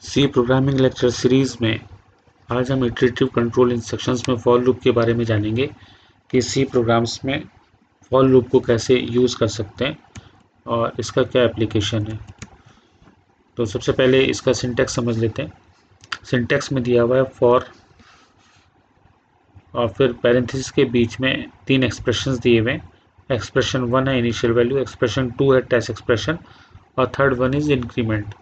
सी programming lecture series में आज हम इटरेटिव कंट्रोल इंस्ट्रक्शंस में फॉर लूप के बारे में जानेंगे कि सी प्रोग्राम्स में फॉर लूप को कैसे यूज़ कर सकते हैं और इसका क्या एप्लीकेशन है। तो सबसे पहले इसका सिंटैक्स समझ लेते हैं। सिंटैक्स में दिया हुआ है फॉर और फिर पैरेंथेसिस के बीच में तीन एक्सप्रेशंस दिए हुए हैं। एक्सप्रेशन 1 है इनिशियल वैल्यू, एक्सप्रेशन 2 है टेस्ट एक्सप्रेशन और थर्ड वन इज़ इंक्रीमेंट।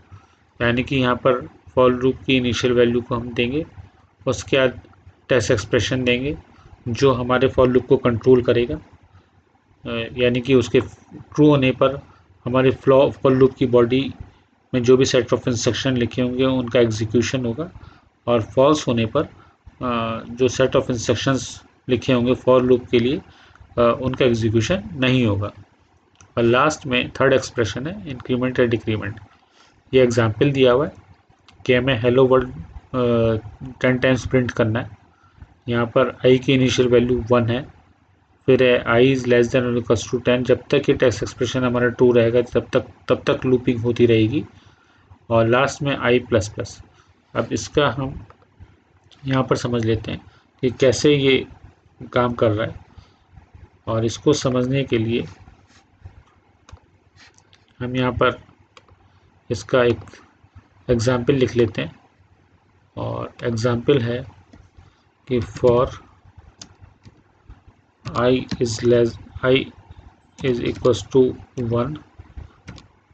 यानी कि यहाँ पर फॉर लूप की इनिशियल वैल्यू को हम देंगे, उसके बाद टेस्ट एक्सप्रेशन देंगे जो हमारे फॉर लूप को कंट्रोल करेगा, यानी कि उसके ट्रू होने पर हमारे फॉर लूप की बॉडी में जो भी सेट ऑफ इंस्ट्रक्शन लिखे होंगे उनका एग्जीक्यूशन होगा और फॉल्स होने पर जो सेट ऑफ इंस्ट्रक्शंस लिखे होंगे फॉर लूप के लिए उनका एग्जीक्यूशन नहीं होगा। और लास्ट में थर्ड एक्सप्रेशन है इंक्रीमेंट या डिक्रीमेंट। ये एग्जाम्पल दिया हुआ है कि हमें हेलो वर्ल्ड 10 टाइम्स प्रिंट करना है। यहाँ पर आई की इनिशियल वैल्यू 1 है, फिर है आई इज़ लेस देन और इक्वल्स टू 10। जब तक ये टेस्ट एक्सप्रेशन हमारा ट्रू रहेगा तब तक लूपिंग होती रहेगी और लास्ट में आई प्लस प्लस। अब इसका हम यहाँ पर समझ लेते हैं कि कैसे ये काम कर रहा है, और इसको समझने के लिए हम यहाँ पर इसका एक एग्ज़ाम्पल लिख लेते हैं। और एग्ज़ाम्पल है कि for I is equals to 1,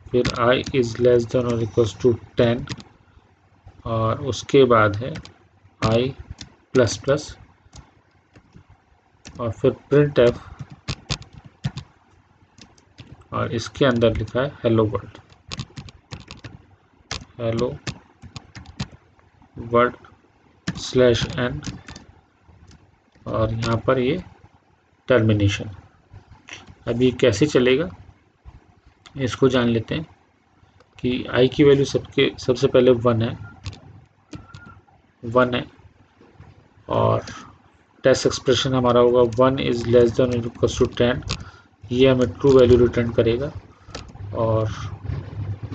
फिर आई इज़ लेस देन और इक्वल्स टू 10 और उसके बाद है आई प्लस प्लस और फिर प्रिंट एफ और इसके अंदर लिखा है hello world, hello world slash N और यहाँ पर ये टर्मिनेशन। अभी कैसे चलेगा इसको जान लेते हैं कि आई की वैल्यू सबसे पहले 1 है और टेस्ट एक्सप्रेशन हमारा होगा 1 इज़ लेस देन और इक्वल्स टू 10। ये हमें ट्रू वैल्यू रिटर्न करेगा और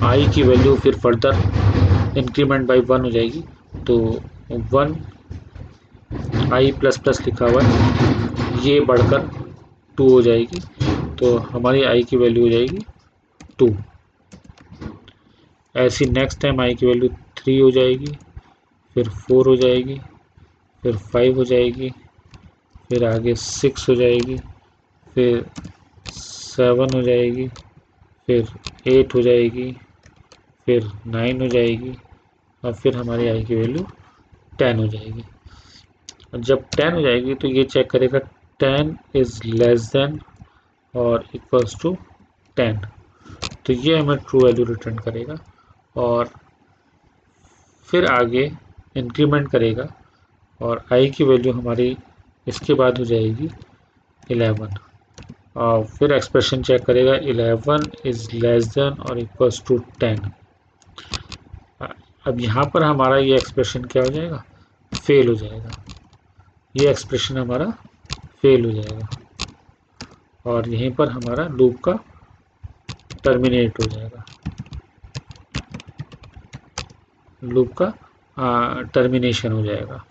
आई की वैल्यू फिर फर्दर इंक्रीमेंट बाई 1 हो जाएगी, तो 1 आई प्लस प्लस लिखा हुआ है ये बढ़कर 2 हो जाएगी, तो हमारी आई की वैल्यू हो जाएगी 2। ऐसी नेक्स्ट टाइम आई की वैल्यू 3 हो जाएगी, फिर 4 हो जाएगी, फिर 5 हो जाएगी, फिर आगे 6 हो जाएगी, फिर 7 हो जाएगी, फिर 8 हो जाएगी, फिर 9 हो जाएगी और फिर हमारी आई की वैल्यू 10 हो जाएगी। और जब 10 हो जाएगी तो ये चेक करेगा 10 इज़ लेस देन और इक्वल्स टू 10, तो ये हमें ट्रू वैल्यू रिटर्न करेगा और फिर आगे इंक्रीमेंट करेगा और आई की वैल्यू हमारी इसके बाद हो जाएगी 11 और फिर एक्सप्रेशन चेक करेगा 11 इज़ लेस देन और इक्वल्स टू 10। अब यहाँ पर हमारा ये एक्सप्रेशन क्या हो जाएगा, फेल हो जाएगा। ये एक्सप्रेशन हमारा फेल हो जाएगा और यहीं पर हमारा लूप का टर्मिनेट हो जाएगा, लूप का टर्मिनेशन हो जाएगा।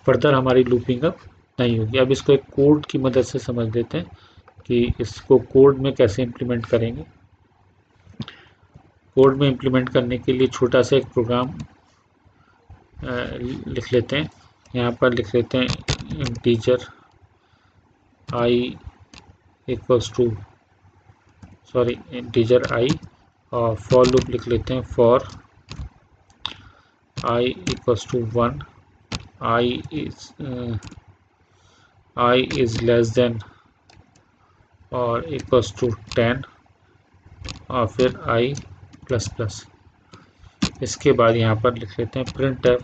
फर्दर हमारी लूपिंग अब नहीं होगी। अब इसको एक कोड की मदद से समझ लेते हैं कि इसको कोड में कैसे इम्प्लीमेंट करेंगे। कोड में इम्प्लीमेंट करने के लिए छोटा सा एक प्रोग्राम लिख लेते हैं। यहाँ पर लिख लेते हैं integer i equals to integer i और फॉर लूप लिख लेते हैं for i equals to 1, i is less than और इक्वल्स टू 10 और फिर आई प्लस प्लस। इसके बाद यहाँ पर लिख लेते हैं प्रिंट एफ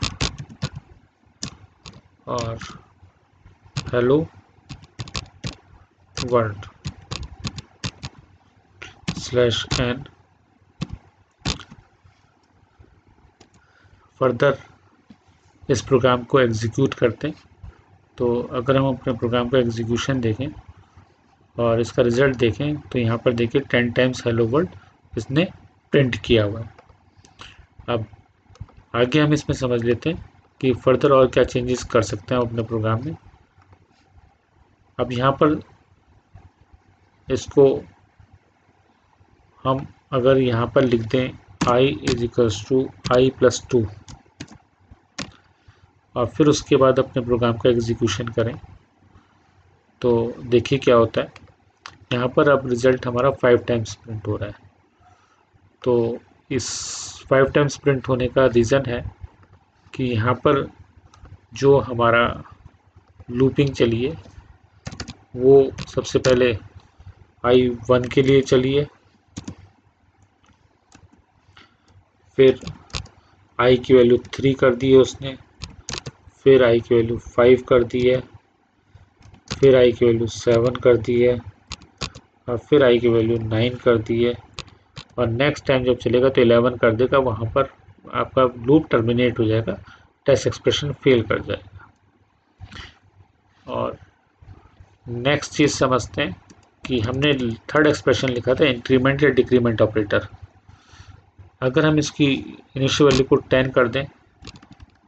और hello world slash N. Further इस प्रोग्राम को एग्जीक्यूट करते हैं। तो अगर हम अपने प्रोग्राम का एग्जीक्यूशन देखें और इसका रिज़ल्ट देखें तो यहाँ पर देखिए 10 टाइम्स हेलो वर्ल्ड इसने प्रिंट किया हुआ है। अब आगे हम इसमें समझ लेते हैं कि फर्दर और क्या चेंजेस कर सकते हैं अपने प्रोग्राम में। अब यहाँ पर इसको हम अगर यहाँ पर लिख दें i is equals to i+2 और फिर उसके बाद अपने प्रोग्राम का एग्जीक्यूशन करें तो देखिए क्या होता है। यहाँ पर अब रिज़ल्ट हमारा 5 टाइम्स प्रिंट हो रहा है। तो इस 5 टाइम्स प्रिंट होने का रीज़न है कि यहाँ पर जो हमारा लूपिंग चली है वो सबसे पहले i1 के लिए चली है, फिर i की वैल्यू 3 कर दी है उसने, फिर i की वैल्यू 5 कर दी है, फिर i की वैल्यू 7 कर दी है और फिर i की वैल्यू 9 कर दी है और नेक्स्ट टाइम जब चलेगा तो 11 कर देगा। वहाँ पर आपका लूप टर्मिनेट हो जाएगा, टेस्ट एक्सप्रेशन फेल कर जाएगा। और नेक्स्ट चीज़ समझते हैं कि हमने थर्ड एक्सप्रेशन लिखा था इंक्रीमेंट या डिक्रीमेंट ऑपरेटर। अगर हम इसकी इनिशियल वैल्यू को 10 कर दें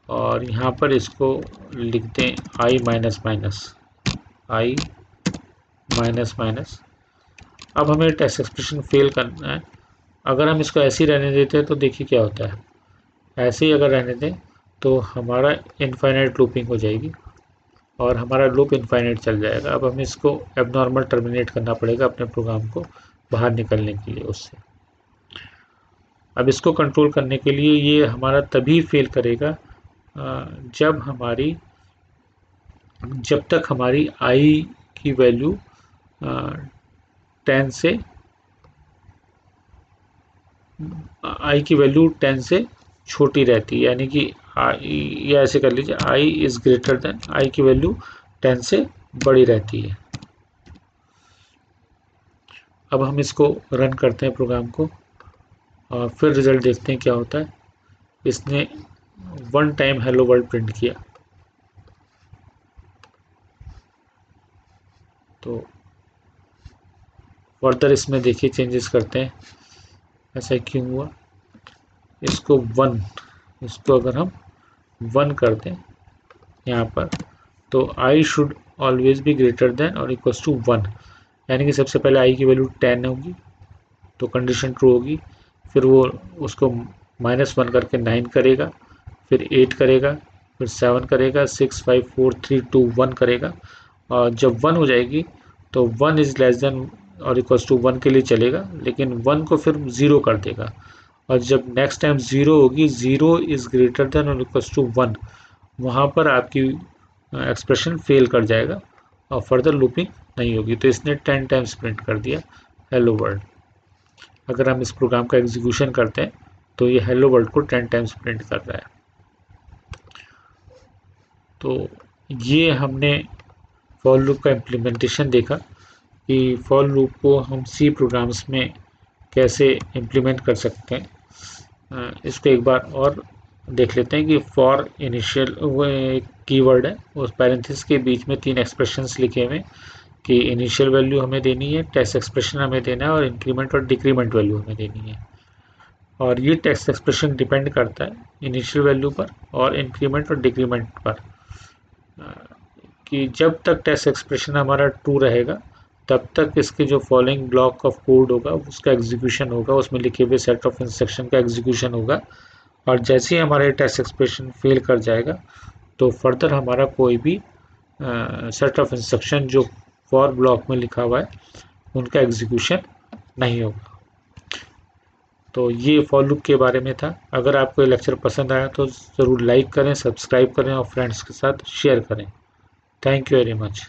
और यहाँ पर इसको लिख दें i माइनस माइनस, अब हमें टेस्ट एक्सप्रेशन फेल करना है। अगर हम इसको ऐसे ही रहने देते हैं तो देखिए क्या होता है। ऐसे ही अगर रहने दें तो हमारा इनफाइनाइट लूपिंग हो जाएगी और हमारा लूप इनफाइनाइट चल जाएगा। अब हमें इसको एबनॉर्मल टर्मिनेट करना पड़ेगा अपने प्रोग्राम को बाहर निकलने के लिए उससे। अब इसको कंट्रोल करने के लिए ये हमारा तभी फेल करेगा जब तक हमारी i की वैल्यू 10 से छोटी रहती है, यानी कि या ऐसे कर लीजिए i is greater than i की वैल्यू 10 से बड़ी रहती है। अब हम इसको रन करते हैं प्रोग्राम को और फिर रिज़ल्ट देखते हैं क्या होता है। इसने 1 टाइम हेलो वर्ल्ड प्रिंट किया तो फर्दर इसमें देखिए चेंजेस करते हैं ऐसा क्यों हुआ। इसको अगर हम 1 कर दें यहाँ पर तो i should always be greater than और इक्वल्स टू 1, यानी कि सबसे पहले i की वैल्यू 10 होगी तो कंडीशन ट्रू होगी, फिर वो उसको -1 करके 9 करेगा, फिर 8 करेगा, फिर 7 करेगा, 6 5 4 3 2 1 करेगा और जब 1 हो जाएगी तो 1 इज़ लेस देन और इक्वल्स टू 1 के लिए चलेगा, लेकिन 1 को फिर 0 कर देगा और जब नेक्स्ट टाइम 0 होगी 0 इज़ ग्रेटर देन और इक्वल्स टू 1, वहाँ पर आपकी एक्सप्रेशन फेल कर जाएगा और फर्दर लूपिंग नहीं होगी। तो इसने 10 टाइम्स प्रिंट कर दिया हेलो वर्ल्ड। अगर हम इस प्रोग्राम का एग्जीक्यूशन करते हैं तो ये हेलो वर्ल्ड को 10 टाइम्स प्रिंट कर रहा है। तो ये हमने फॉर लूप का इम्प्लीमेंटेशन देखा कि फॉर लूप को हम सी प्रोग्राम्स में कैसे इम्प्लीमेंट कर सकते हैं। इसको एक बार और देख लेते हैं कि फॉर इनिशियल वो एक कीवर्ड है, उस पैरेंथेसिस के बीच में 3 एक्सप्रेशंस लिखे हुए कि इनिशियल वैल्यू हमें देनी है, टेस्ट एक्सप्रेशन हमें देना है और इंक्रीमेंट और डिक्रीमेंट वैल्यू हमें देनी है। और ये टेस्ट एक्सप्रेशन डिपेंड करता है इनिशियल वैल्यू पर और इंक्रीमेंट और डिक्रीमेंट पर कि जब तक टेस्ट एक्सप्रेशन हमारा ट्रू रहेगा तब तक इसके जो फॉलोइंग ब्लॉक ऑफ कोड होगा उसका एग्जीक्यूशन होगा, उसमें लिखे हुए सेट ऑफ इंस्ट्रक्शन का एग्जीक्यूशन होगा और जैसे ही हमारे टेस्ट एक्सप्रेशन फेल कर जाएगा तो फर्दर हमारा कोई भी सेट ऑफ इंस्ट्रक्शन जो फॉर ब्लॉक में लिखा हुआ है उनका एग्जीक्यूशन नहीं होगा। तो ये फॉर लूप के बारे में था। अगर आपको ये लेक्चर पसंद आया तो ज़रूर लाइक करें, सब्सक्राइब करें और फ्रेंड्स के साथ शेयर करें। Thank you very much.